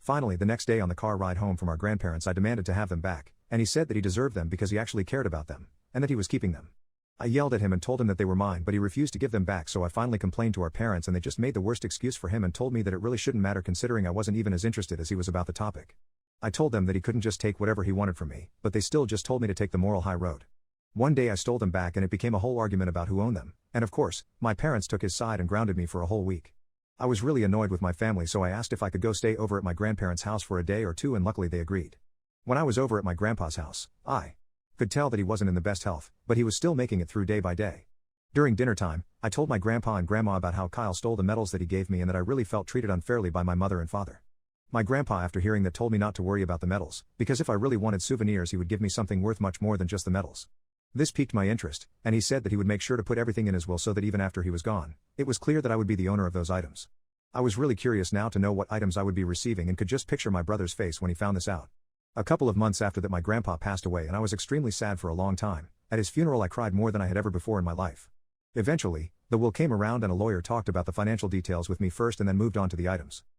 Finally, the next day on the car ride home from our grandparents, I demanded to have them back, and he said that he deserved them because he actually cared about them, and that he was keeping them. I yelled at him and told him that they were mine, but he refused to give them back, so I finally complained to our parents and they just made the worst excuse for him and told me that it really shouldn't matter considering I wasn't even as interested as he was about the topic. I told them that he couldn't just take whatever he wanted from me, but they still just told me to take the moral high road. One day I stole them back and it became a whole argument about who owned them, and of course, my parents took his side and grounded me for a whole week. I was really annoyed with my family, so I asked if I could go stay over at my grandparents' house for a day or two, and luckily they agreed. When I was over at my grandpa's house, I could tell that he wasn't in the best health, but he was still making it through day by day. During dinner time, I told my grandpa and grandma about how Kyle stole the medals that he gave me and that I really felt treated unfairly by my mother and father. My grandpa, after hearing that, told me not to worry about the medals, because if I really wanted souvenirs he would give me something worth much more than just the medals. This piqued my interest, and he said that he would make sure to put everything in his will so that even after he was gone, it was clear that I would be the owner of those items. I was really curious now to know what items I would be receiving and could just picture my brother's face when he found this out. A couple of months after that, my grandpa passed away and I was extremely sad for a long time. At his funeral I cried more than I had ever before in my life. Eventually, the will came around and a lawyer talked about the financial details with me first and then moved on to the items.